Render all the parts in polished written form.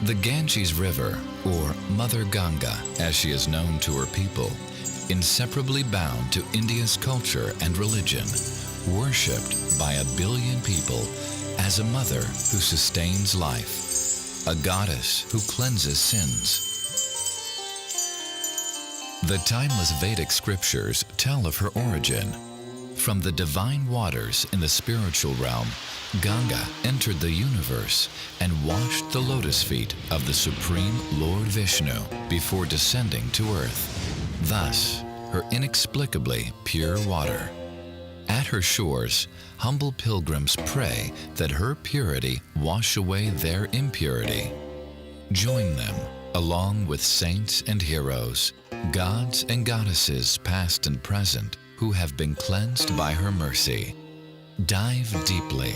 The Ganges River, or Mother Ganga as she is known to her people, inseparably bound to India's culture and religion, worshipped by 1 billion people as a mother who sustains life, a goddess who cleanses sins. The timeless Vedic scriptures tell of her origin. From the divine waters in the spiritual realm, Ganga entered the universe and washed the lotus feet of the supreme Lord Vishnu before descending to earth. Thus, her inexplicably pure water. At her shores, humble pilgrims pray that her purity wash away their impurity. Join them, along with saints and heroes, gods and goddesses past and present, who have been cleansed by her mercy. Dive deeply.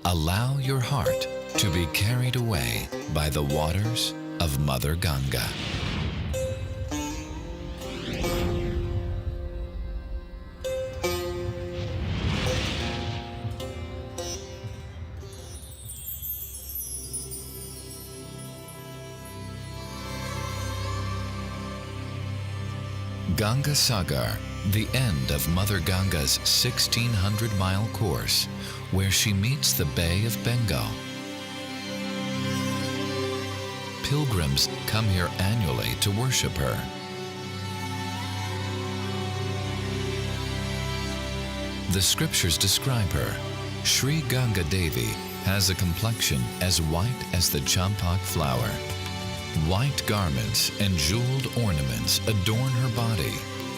Allow your heart to be carried away by the waters of Mother Ganga. Ganga Sagar, the end of Mother Ganga's 1,600-mile course, where she meets the Bay of Bengal. Pilgrims come here annually to worship her. The scriptures describe her. Sri Ganga Devi has a complexion as white as the champak flower. White garments and jeweled ornaments adorn her body,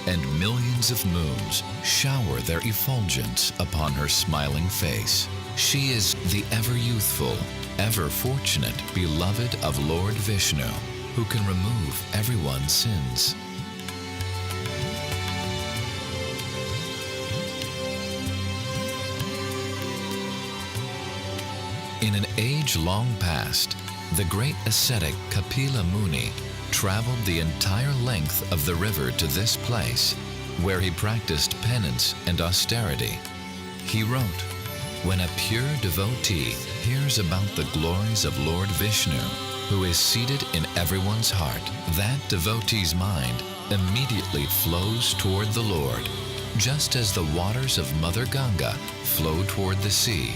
and millions of moons shower their effulgence upon her smiling face. She is the ever-youthful, ever-fortunate beloved of Lord Vishnu, who can remove everyone's sins. In an age long past, the great ascetic Kapila Muni traveled the entire length of the river to this place, where he practiced penance and austerity. He wrote, "When a pure devotee hears about the glories of Lord Vishnu, who is seated in everyone's heart, that devotee's mind immediately flows toward the Lord, just as the waters of Mother Ganga flow toward the sea."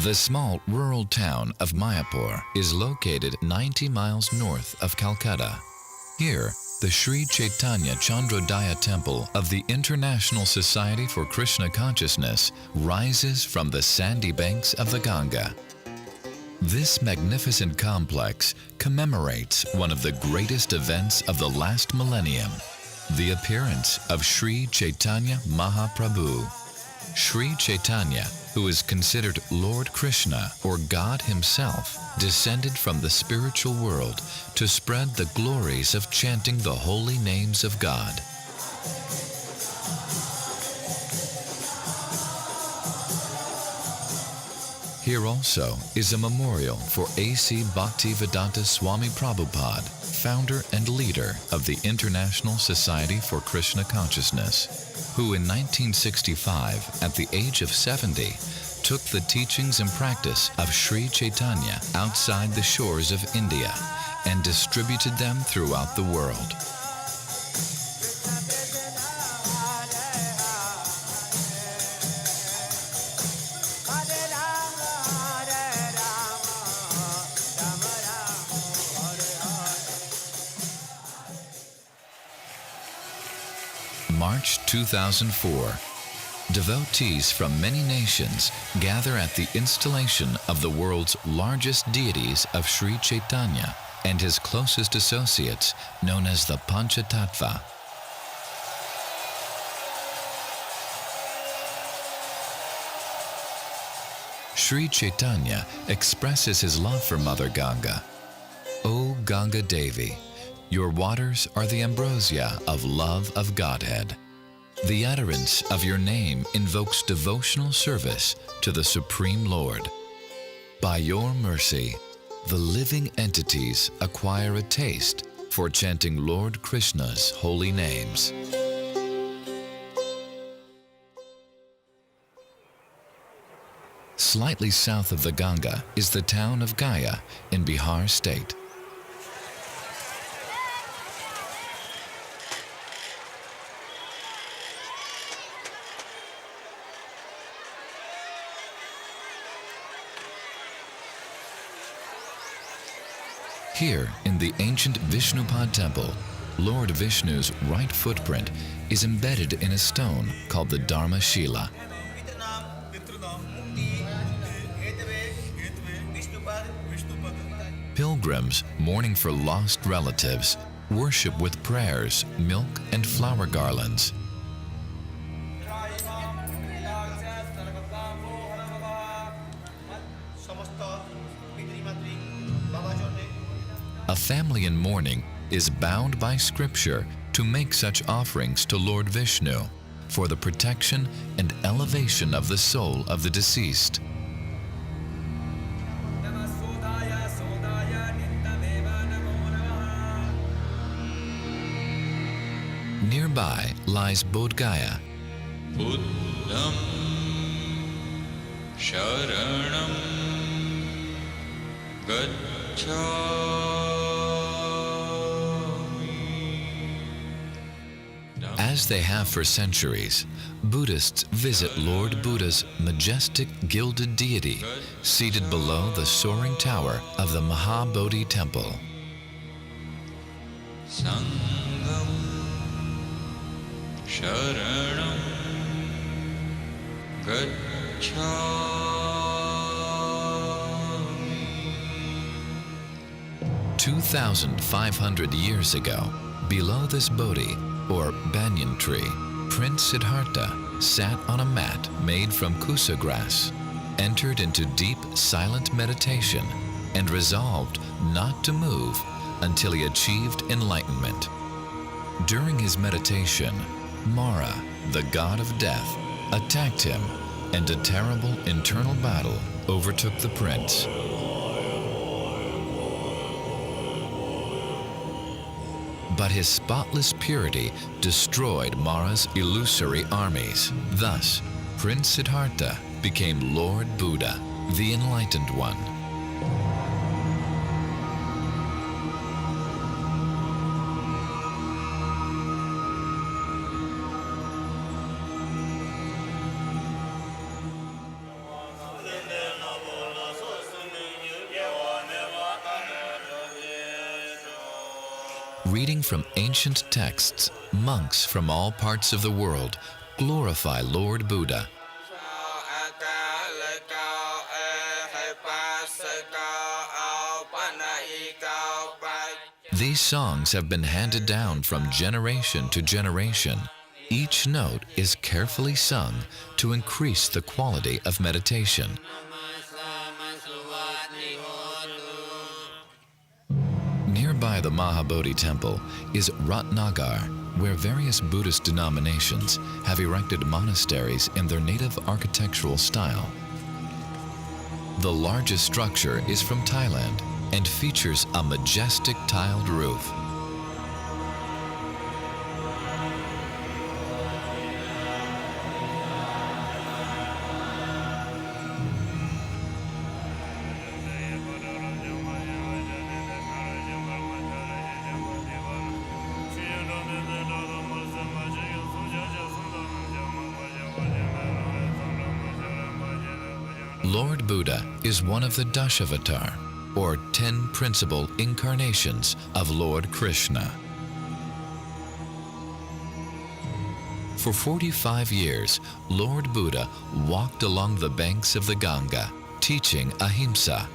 The small rural town of Mayapur is located 90 miles north of Calcutta. Here, the Sri Chaitanya Chandrodaya Temple of the International Society for Krishna Consciousness rises from the sandy banks of the Ganga. This magnificent complex commemorates one of the greatest events of the last millennium, the appearance of Sri Chaitanya Mahaprabhu. Sri Chaitanya, who is considered Lord Krishna or God himself, descended from the spiritual world to spread the glories of chanting the holy names of God. Here also is a memorial for A.C. Bhaktivedanta Swami Prabhupada, founder and leader of the International Society for Krishna Consciousness, who in 1965, at the age of 70, took the teachings and practice of Sri Chaitanya outside the shores of India and distributed them throughout the world. March 2004. Devotees from many nations gather at the installation of the world's largest deities of Sri Chaitanya and his closest associates, known as the Panchatattva. Sri Chaitanya expresses his love for Mother Ganga. O Ganga Devi, your waters are the ambrosia of love of Godhead. The utterance of your name invokes devotional service to the Supreme Lord. By your mercy, the living entities acquire a taste for chanting Lord Krishna's holy names. Slightly south of the Ganga is the town of Gaya in Bihar state. Here, in the ancient Vishnupad temple, Lord Vishnu's right footprint is embedded in a stone called the Dharma Shila. Pilgrims mourning for lost relatives worship with prayers, milk, and flower garlands. A family in mourning is bound by scripture to make such offerings to Lord Vishnu for the protection and elevation of the soul of the deceased. Nearby lies Bodh Gaya. Buddham Sharanam Gacchami. As they have for centuries, Buddhists visit Lord Buddha's majestic gilded deity seated below the soaring tower of the Mahabodhi temple. Sangam Sharanam Gacchami. 2,500 years ago, below this Bodhi, or banyan tree, Prince Siddhartha sat on a mat made from kusa grass, entered into deep, silent meditation, and resolved not to move until he achieved enlightenment. During his meditation, Mara, the god of death, attacked him, and a terrible internal battle overtook the prince. But his spotless purity destroyed Mara's illusory armies. Thus, Prince Siddhartha became Lord Buddha, the Enlightened One. Reading from ancient texts, monks from all parts of the world glorify Lord Buddha. These songs have been handed down from generation to generation. Each note is carefully sung to increase the quality of meditation. Nearby the Mahabodhi temple is Ratnagar, where various Buddhist denominations have erected monasteries in their native architectural style. The largest structure is from Thailand and features a majestic tiled roof. Lord Buddha is one of the Dashavatar, or 10 principal incarnations of Lord Krishna. For 45 years, Lord Buddha walked along the banks of the Ganga, teaching ahimsa,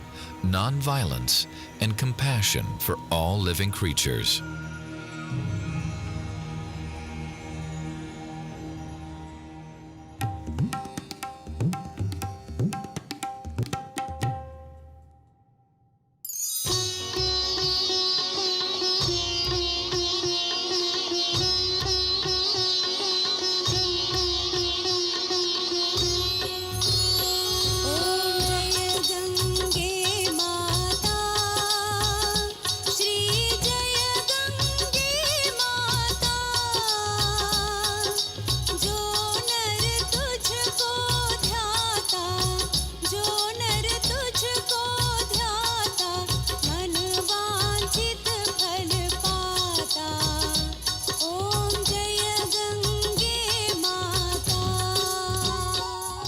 non-violence, and compassion for all living creatures.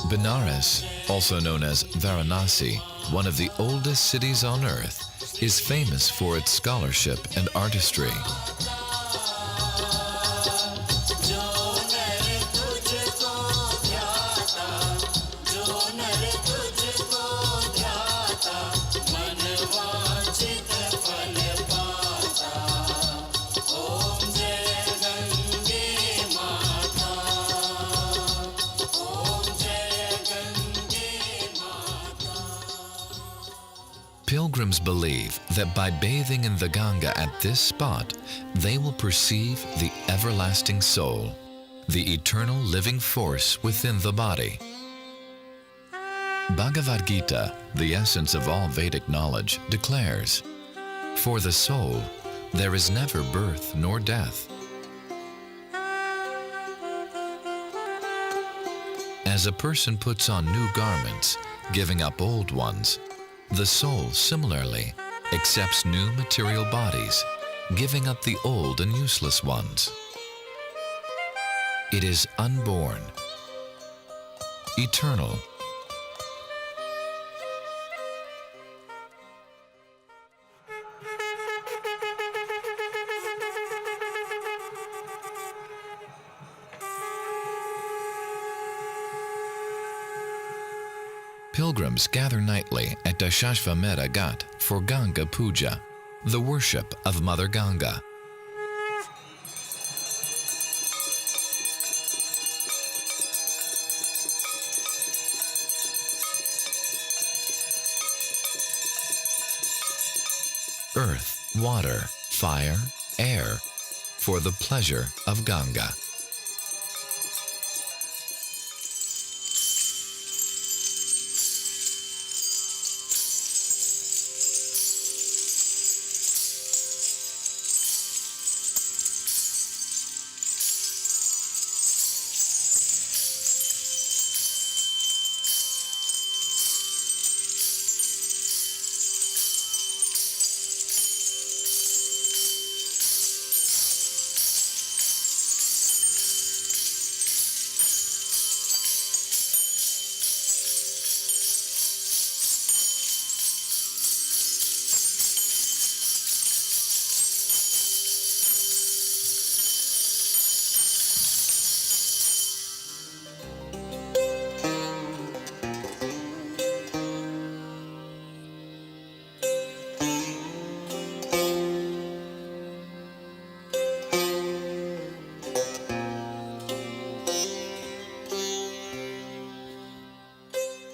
Benares, also known as Varanasi, one of the oldest cities on earth, is famous for its scholarship and artistry. Pilgrims believe that by bathing in the Ganga at this spot, they will perceive the everlasting soul, the eternal living force within the body. Bhagavad Gita, the essence of all Vedic knowledge, declares, "For the soul, there is never birth nor death." As a person puts on new garments, giving up old ones, the soul similarly accepts new material bodies, giving up the old and useless ones. It is unborn, eternal. Pilgrims gather nightly at Dashashvamedha Ghat for Ganga Puja, the worship of Mother Ganga. Earth, water, fire, air, for the pleasure of Ganga.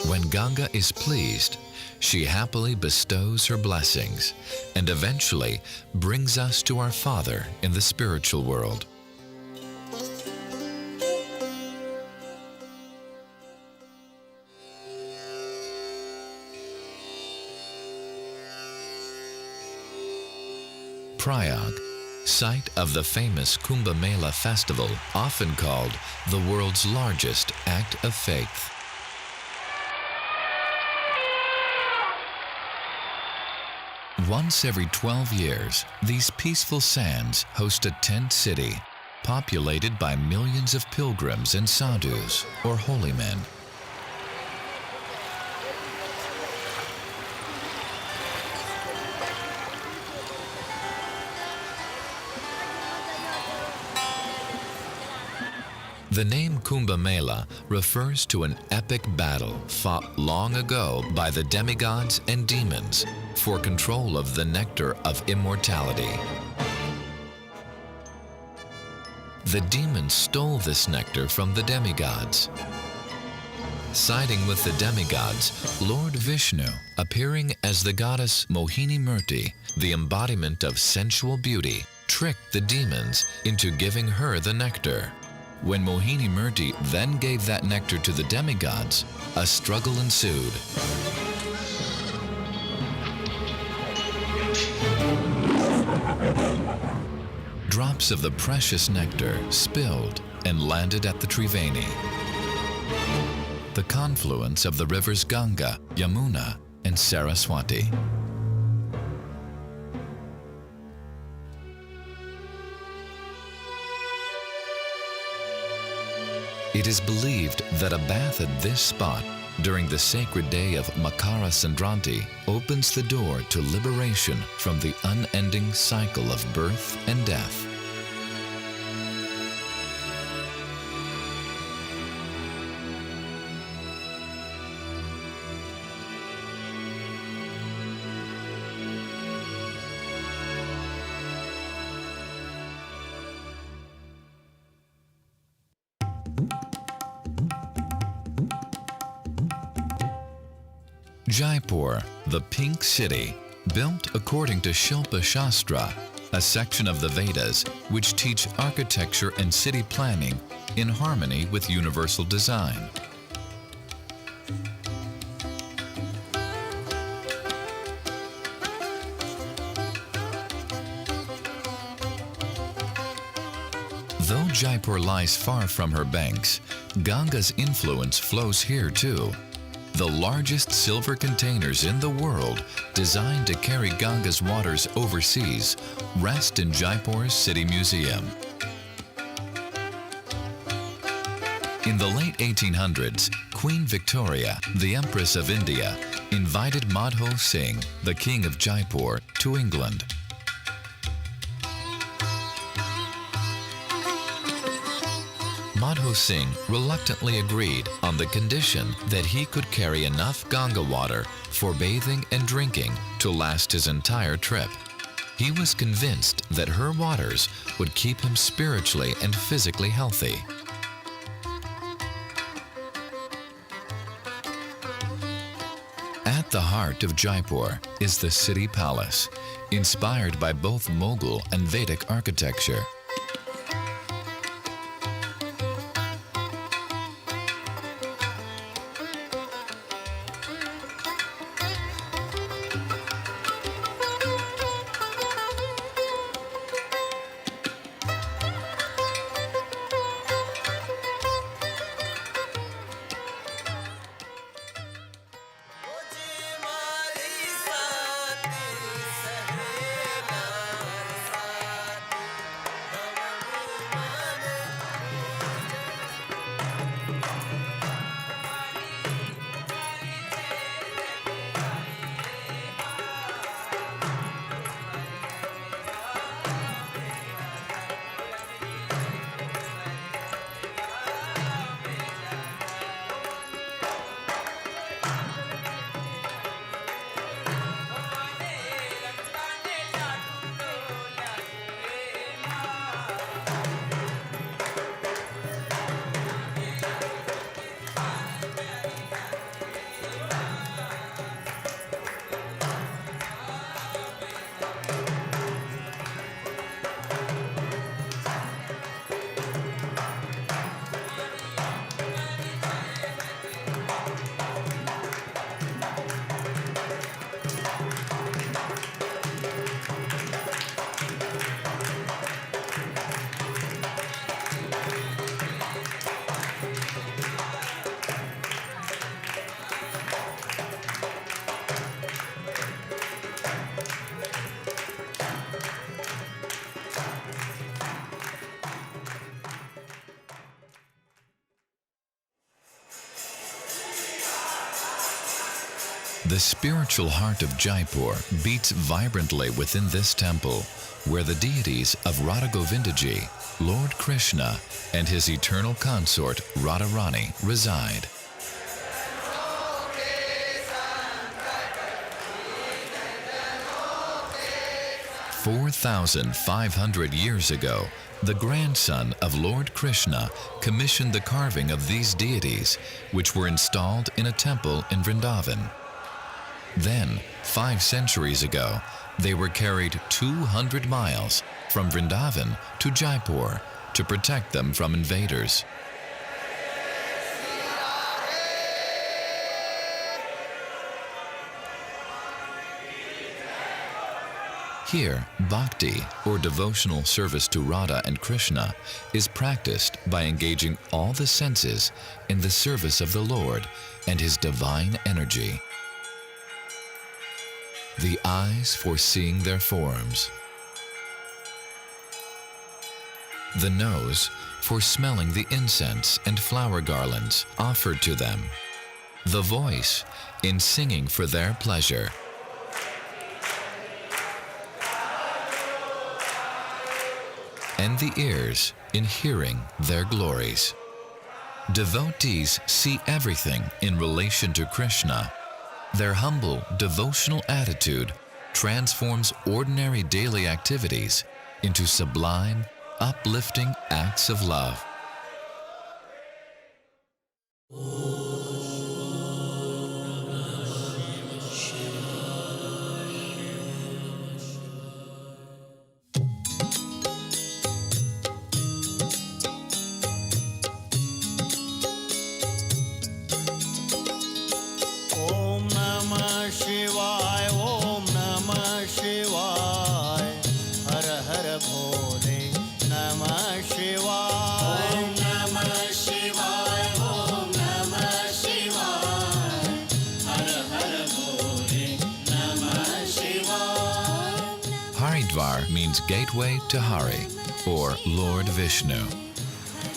When Ganga is pleased, she happily bestows her blessings and eventually brings us to our Father in the spiritual world. Prayag, site of the famous Kumbh Mela festival, often called the world's largest act of faith. Once every 12 years, these peaceful sands host a tent city, populated by millions of pilgrims and sadhus, or holy men. The name Kumbh Mela refers to an epic battle fought long ago by the demigods and demons for control of the nectar of immortality. The demons stole this nectar from the demigods. Siding with the demigods, Lord Vishnu, appearing as the goddess Mohini Murti, the embodiment of sensual beauty, tricked the demons into giving her the nectar. When Mohini Murti then gave that nectar to the demigods, a struggle ensued. Drops of the precious nectar spilled and landed at the Triveni, the confluence of the rivers Ganga, Yamuna, and Saraswati. It is believed that a bath at this spot during the sacred day of Makara Sankranti opens the door to liberation from the unending cycle of birth and death. Jaipur, the Pink City, built according to Shilpa Shastra, a section of the Vedas which teach architecture and city planning in harmony with universal design. Though Jaipur lies far from her banks, Ganga's influence flows here too. The largest silver containers in the world, designed to carry Ganga's waters overseas, rest in Jaipur's City Museum. In the late 1800s, Queen Victoria, the Empress of India, invited Madho Singh, the King of Jaipur, to England. Madho Singh reluctantly agreed on the condition that he could carry enough Ganga water for bathing and drinking to last his entire trip. He was convinced that her waters would keep him spiritually and physically healthy. At the heart of Jaipur is the city palace, inspired by both Mughal and Vedic architecture. The spiritual heart of Jaipur beats vibrantly within this temple, where the deities of Radha Govindaji, Lord Krishna, and his eternal consort Radharani reside. 4,500 years ago, the grandson of Lord Krishna commissioned the carving of these deities, which were installed in a temple in Vrindavan. Then, 5 centuries ago, they were carried 200 miles from Vrindavan to Jaipur to protect them from invaders. Here, bhakti, or devotional service to Radha and Krishna, is practiced by engaging all the senses in the service of the Lord and His divine energy. The eyes for seeing their forms. The nose for smelling the incense and flower garlands offered to them. The voice in singing for their pleasure. And the ears in hearing their glories. Devotees see everything in relation to Krishna. Their humble devotional attitude transforms ordinary daily activities into sublime, uplifting acts of love. Means gateway to Hari, or Lord Vishnu.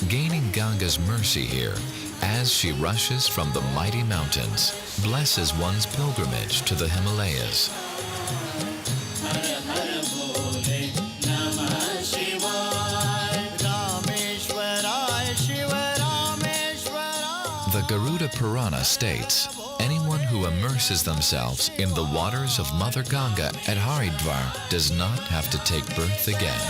Gaining Ganga's mercy here, as she rushes from the mighty mountains, blesses one's pilgrimage to the Himalayas. The Garuda Purana states, anyone who immerses themselves in the waters of Mother Ganga at Haridwar does not have to take birth again.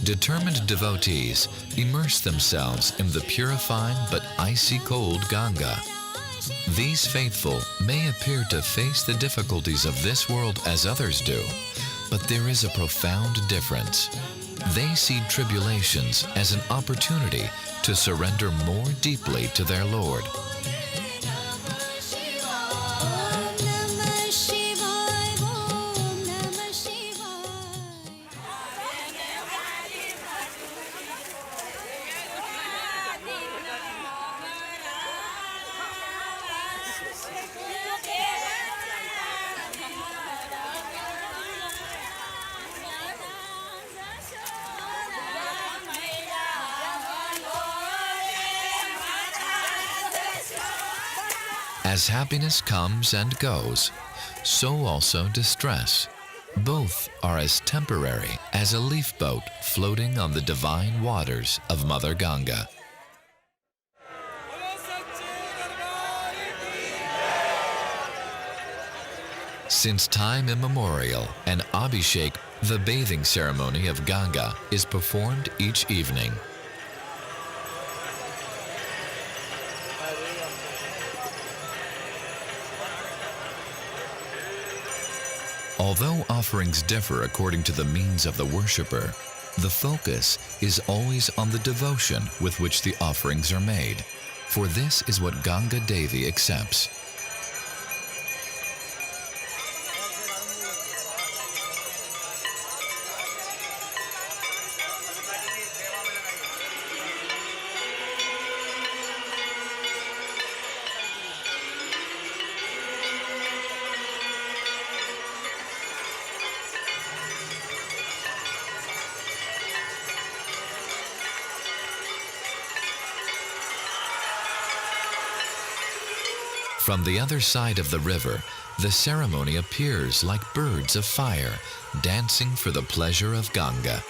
Determined devotees immerse themselves in the purifying but icy cold Ganga. These faithful may appear to face the difficulties of this world as others do, but there is a profound difference. They see tribulations as an opportunity to surrender more deeply to their Lord. As happiness comes and goes, so also distress. Both are as temporary as a leaf boat floating on the divine waters of Mother Ganga. Since time immemorial, an Abhishek, the bathing ceremony of Ganga, is performed each evening. Although offerings differ according to the means of the worshipper, the focus is always on the devotion with which the offerings are made, for this is what Ganga Devi accepts. From the other side of the river, the ceremony appears like birds of fire, dancing for the pleasure of Ganga.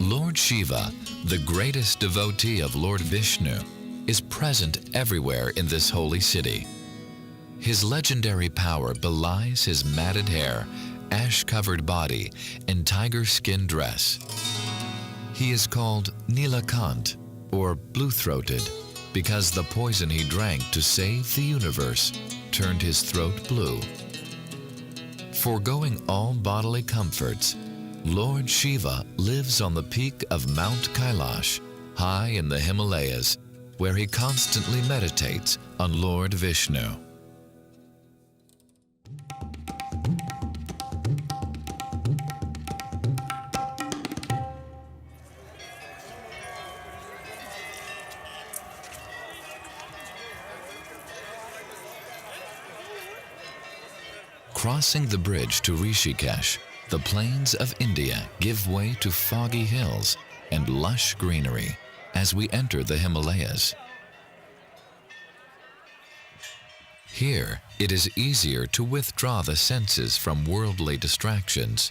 Lord Shiva, the greatest devotee of Lord Vishnu, is present everywhere in this holy city. His legendary power belies his matted hair, ash-covered body, and tiger skin dress. He is called Nilakant, or blue-throated, because the poison he drank to save the universe turned his throat blue. Foregoing all bodily comforts, Lord Shiva lives on the peak of Mount Kailash, high in the Himalayas, where he constantly meditates on Lord Vishnu. Crossing the bridge to Rishikesh, the plains of India give way to foggy hills and lush greenery as we enter the Himalayas. Here, it is easier to withdraw the senses from worldly distractions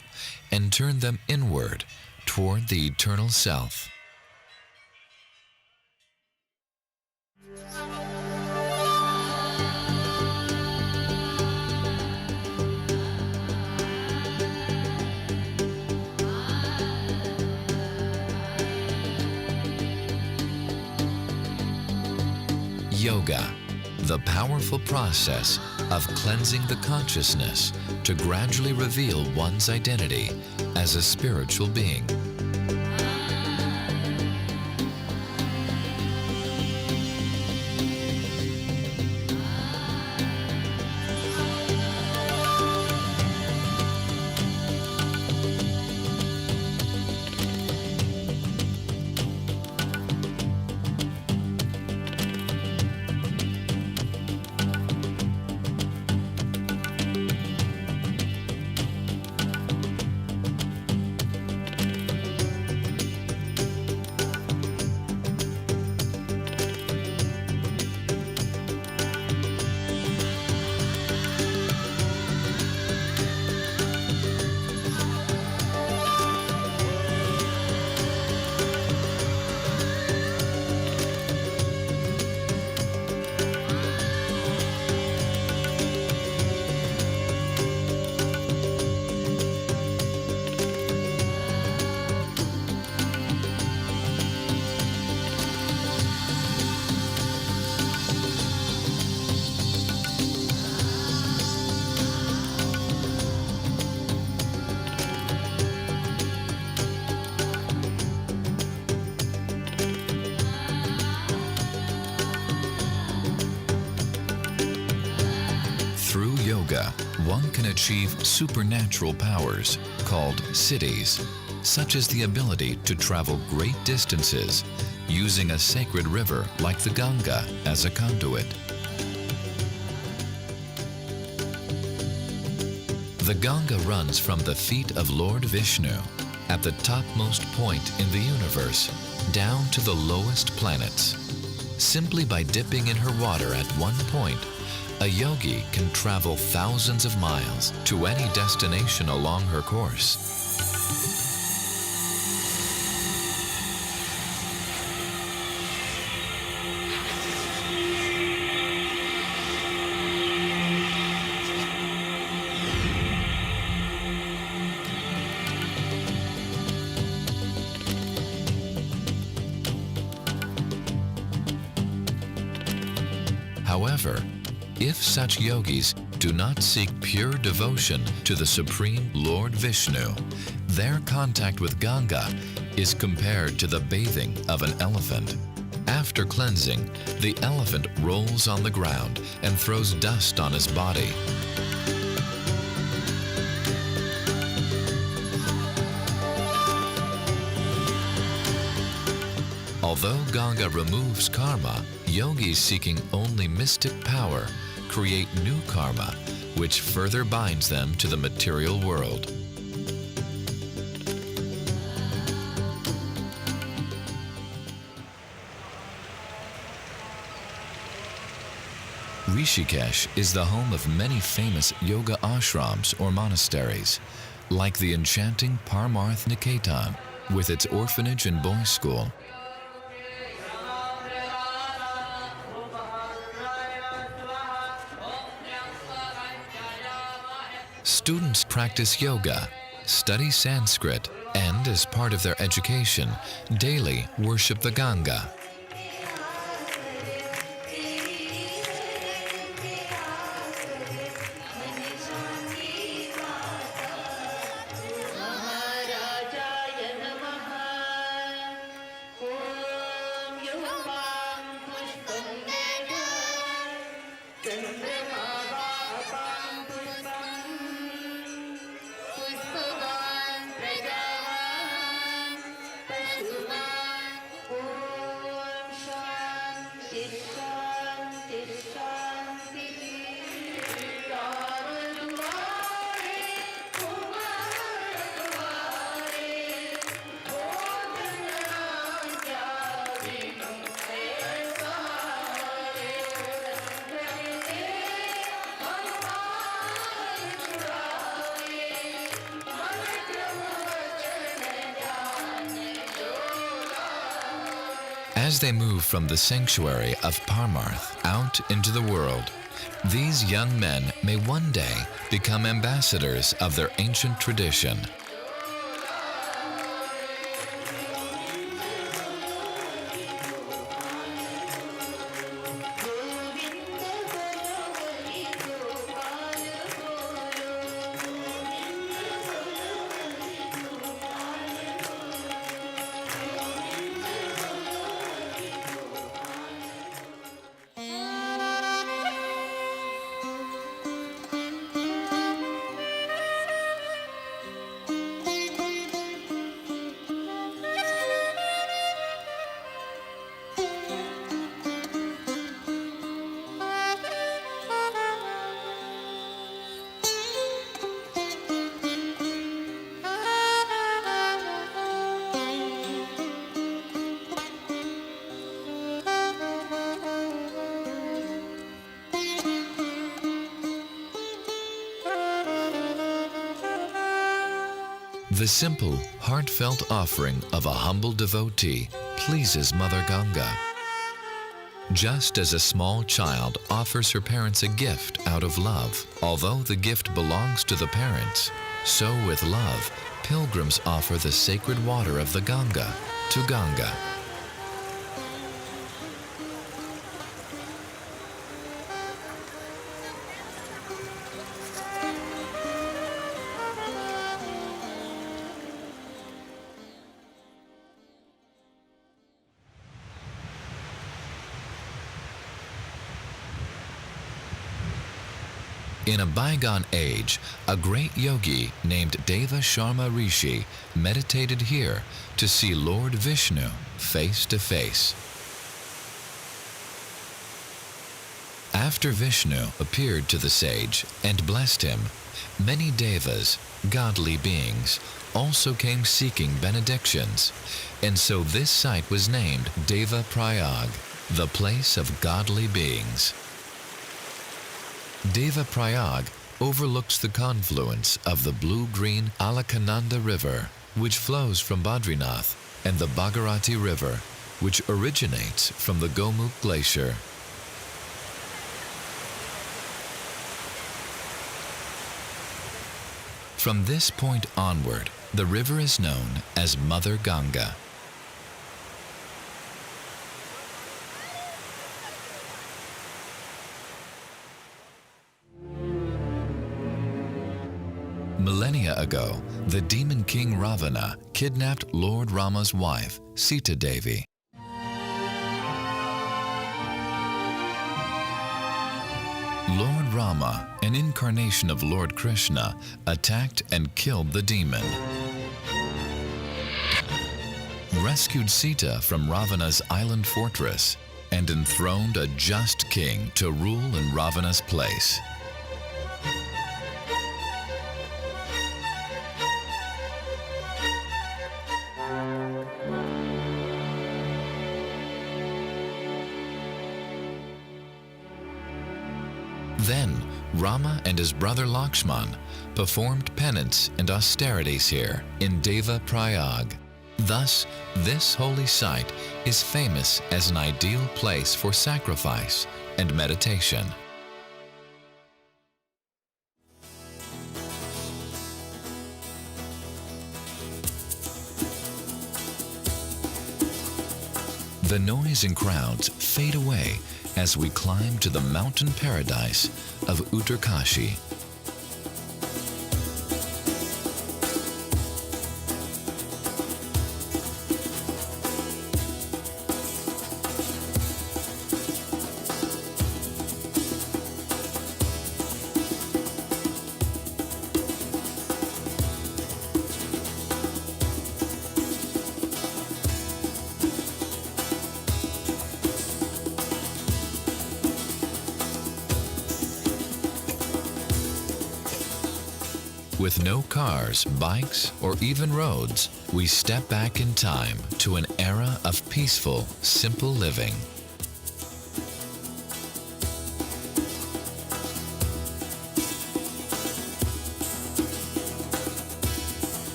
and turn them inward toward the eternal self. Yoga, the powerful process of cleansing the consciousness to gradually reveal one's identity as a spiritual being. Through yoga, one can achieve supernatural powers called siddhis, such as the ability to travel great distances using a sacred river like the Ganga as a conduit. The Ganga runs from the feet of Lord Vishnu at the topmost point in the universe down to the lowest planets. Simply by dipping in her water at one point, a yogi can travel thousands of miles to any destination along her course. However, if such yogis do not seek pure devotion to the Supreme Lord Vishnu, their contact with Ganga is compared to the bathing of an elephant. After cleansing, the elephant rolls on the ground and throws dust on his body. Although Ganga removes karma, yogis seeking only mystic power create new karma, which further binds them to the material world. Rishikesh is the home of many famous yoga ashrams or monasteries, like the enchanting Parmarth Niketan, with its orphanage and boys' school. Students practice yoga, study Sanskrit, and as part of their education, daily worship the Ganga. As they move from the sanctuary of Parmarth out into the world, these young men may one day become ambassadors of their ancient tradition. The simple, heartfelt offering of a humble devotee pleases Mother Ganga. Just as a small child offers her parents a gift out of love, although the gift belongs to the parents, so with love, pilgrims offer the sacred water of the Ganga to Ganga. In a bygone age, a great yogi named Deva Sharma Rishi meditated here to see Lord Vishnu face to face. After Vishnu appeared to the sage and blessed him, many devas, godly beings, also came seeking benedictions, and so this site was named Deva Prayag, the place of godly beings. Deva Prayag overlooks the confluence of the blue-green Alaknanda River, which flows from Badrinath, and the Bhagirati River, which originates from the Gomukh Glacier. From this point onward, the river is known as Mother Ganga. Millennia ago, the demon king Ravana kidnapped Lord Rama's wife, Sita Devi. Lord Rama, an incarnation of Lord Krishna, attacked and killed the demon. Rescued Sita from Ravana's island fortress and enthroned a just king to rule in Ravana's place. Then Rama and his brother Lakshman performed penance and austerities here in Deva Prayag. Thus, this holy site is famous as an ideal place for sacrifice and meditation. The noise and crowds fade away as we climb to the mountain paradise of Uttarkashi. With no cars, bikes, or even roads, we step back in time to an era of peaceful, simple living.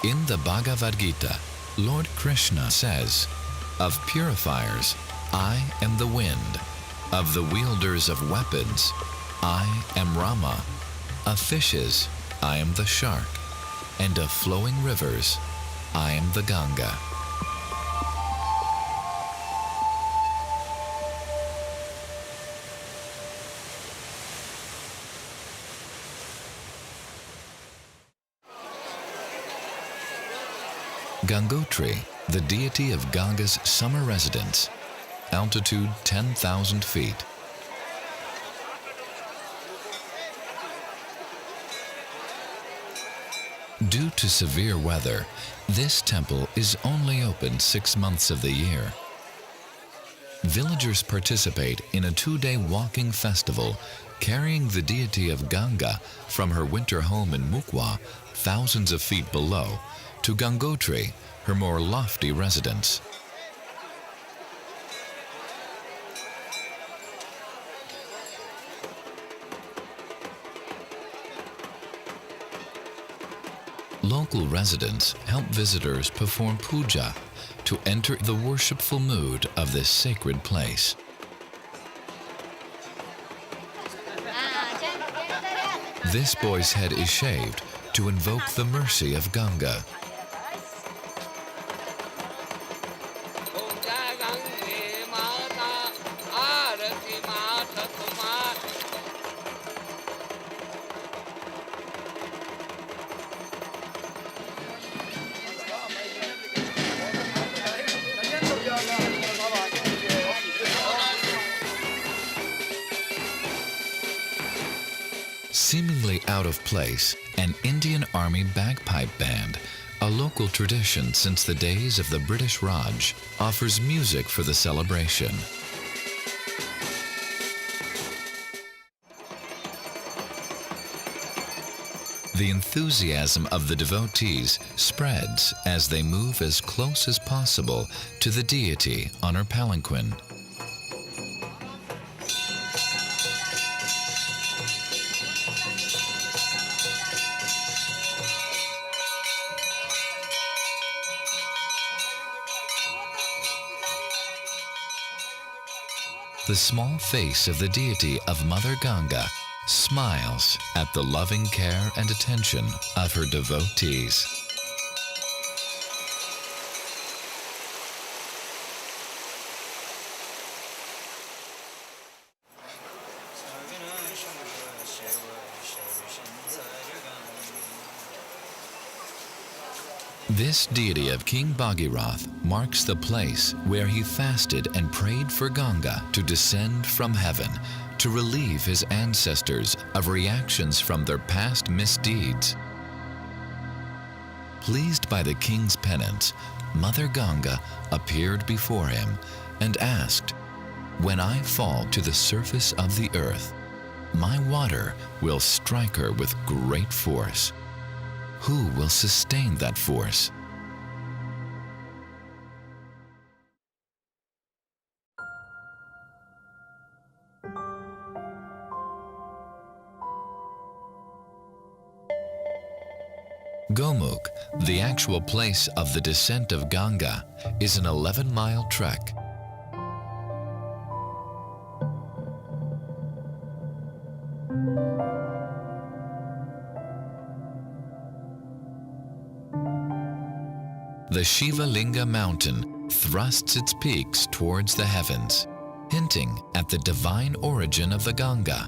In the Bhagavad Gita, Lord Krishna says, "Of purifiers, I am the wind. Of the wielders of weapons, I am Rama. Of fishes, I am the shark. And of flowing rivers, I am the Ganga." Gangotri, the deity of Ganga's summer residence, altitude 10,000 feet. Due to severe weather, this temple is only open 6 months of the year. Villagers participate in a 2-day walking festival, carrying the deity of Ganga from her winter home in Mukwa, thousands of feet below, to Gangotri, her more lofty residence. Local residents help visitors perform puja to enter the worshipful mood of this sacred place. This boy's head is shaved to invoke the mercy of Ganga. Seemingly out of place, an Indian Army bagpipe band, a local tradition since the days of the British Raj, offers music for the celebration. The enthusiasm of the devotees spreads as they move as close as possible to the deity on her palanquin. The small face of the deity of Mother Ganga smiles at the loving care and attention of her devotees. This deity of King Bhagirath marks the place where he fasted and prayed for Ganga to descend from heaven to relieve his ancestors of reactions from their past misdeeds. Pleased by the king's penance, Mother Ganga appeared before him and asked, "When I fall to the surface of the earth, my water will strike her with great force. Who will sustain that force?" Gomukh, the actual place of the descent of Ganga, is an 11-mile trek. The Shiva Linga mountain thrusts its peaks towards the heavens, hinting at the divine origin of the Ganga.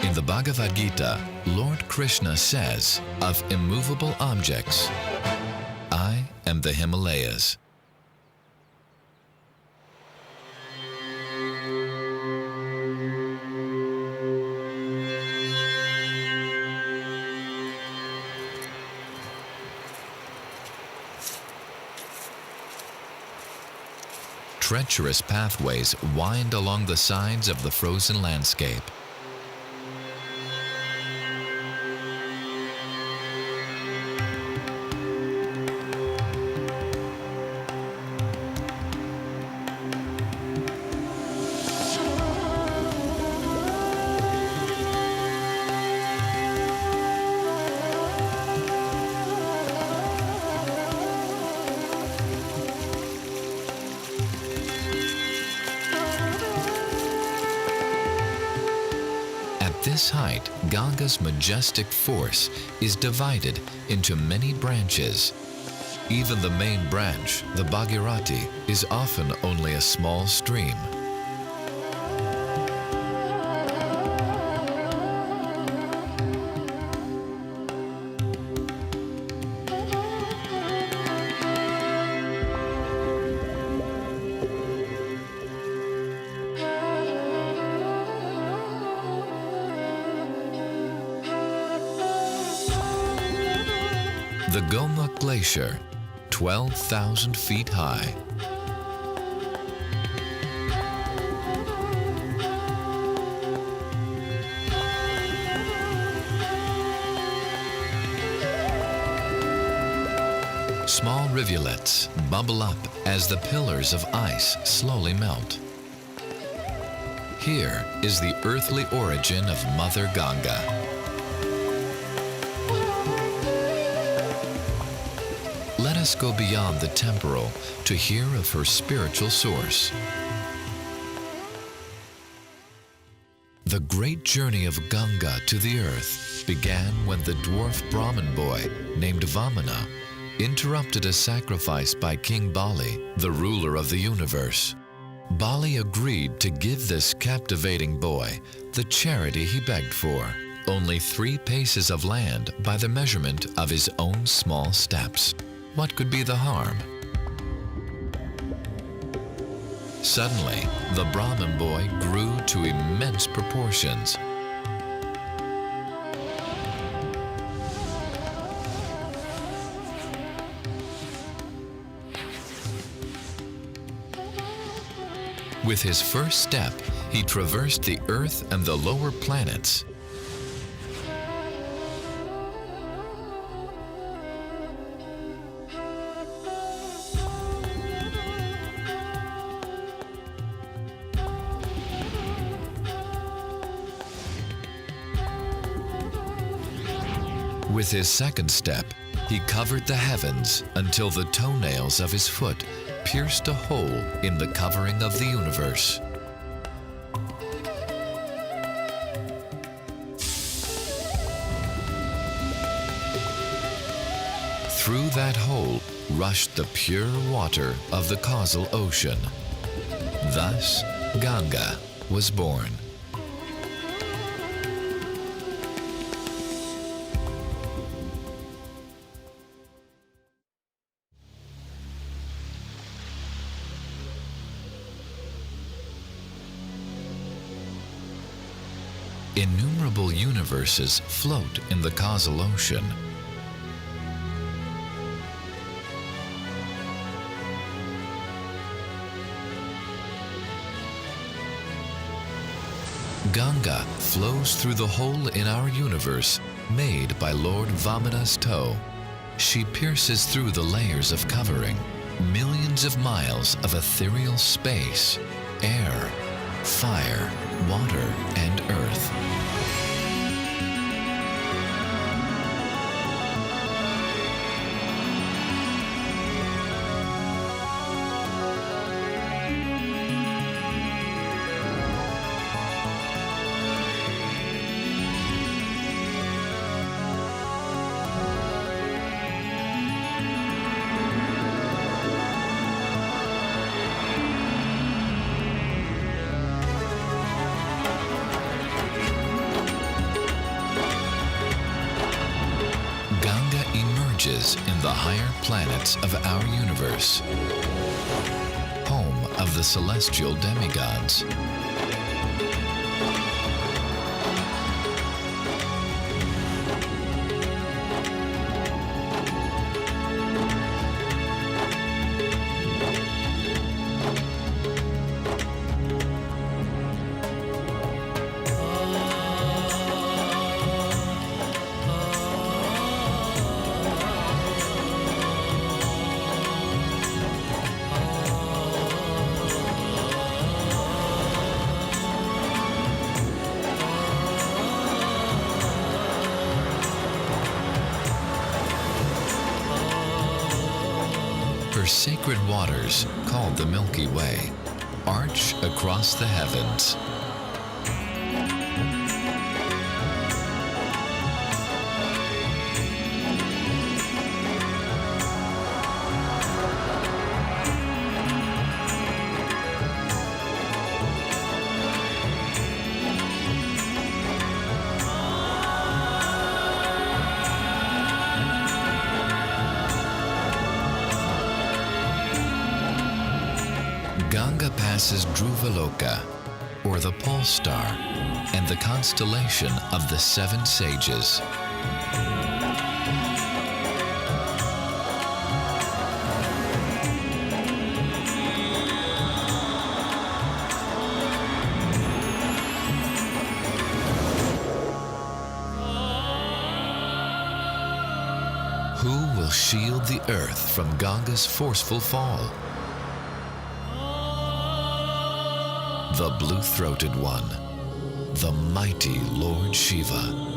In the Bhagavad Gita, Lord Krishna says of immovable objects, "I am the Himalayas." Treacherous pathways wind along the sides of the frozen landscape. At this height, Ganga's majestic force is divided into many branches. Even the main branch, the Bhagirathi, is often only a small stream. The Gomukh Glacier, 12,000 feet high. Small rivulets bubble up as the pillars of ice slowly melt. Here is the earthly origin of Mother Ganga. Let us go beyond the temporal to hear of her spiritual source. The great journey of Ganga to the earth began when the dwarf Brahmin boy named Vamana interrupted a sacrifice by King Bali, the ruler of the universe. Bali agreed to give this captivating boy the charity he begged for, only 3 paces of land by the measurement of his own small steps. What could be the harm? Suddenly, the Brahmin boy grew to immense proportions. With his first step, he traversed the Earth and the lower planets. With his second step, he covered the heavens until the toenails of his foot pierced a hole in the covering of the universe. Through that hole rushed the pure water of the causal ocean. Thus, Ganga was born. Innumerable universes float in the causal ocean. Ganga flows through the hole in our universe made by Lord Vamana's toe. She pierces through the layers of covering, millions of miles of ethereal space, air, fire, water, and earth. In the higher planets of our universe, home of the celestial demigods. Her sacred waters, called the Milky Way, arch across the heavens. passes Dhruvaloka, or the pole star, and the constellation of the seven sages. Who will shield the earth from Ganga's forceful fall? The blue-throated one, the mighty Lord Shiva.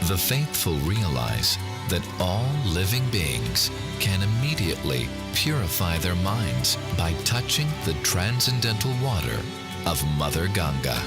The faithful realize that all living beings can immediately purify their minds by touching the transcendental water of Mother Ganga.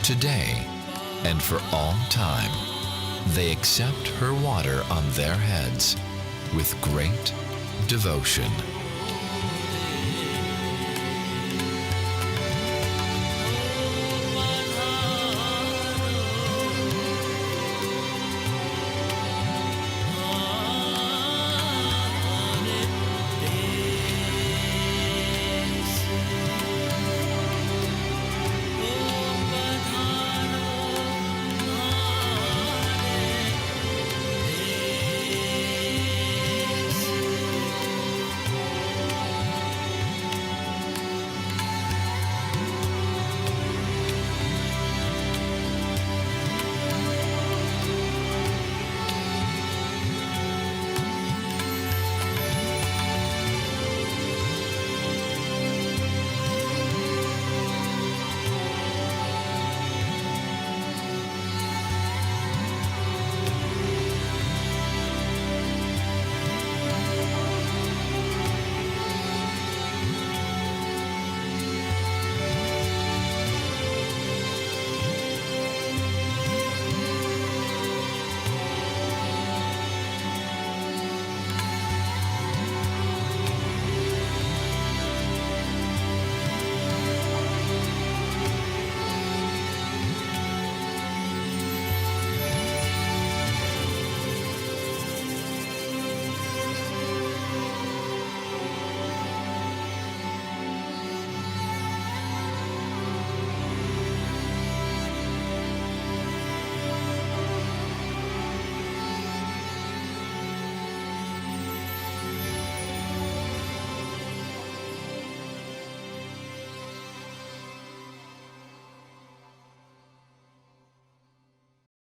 Today, and for all time, they accept her water on their heads with great devotion.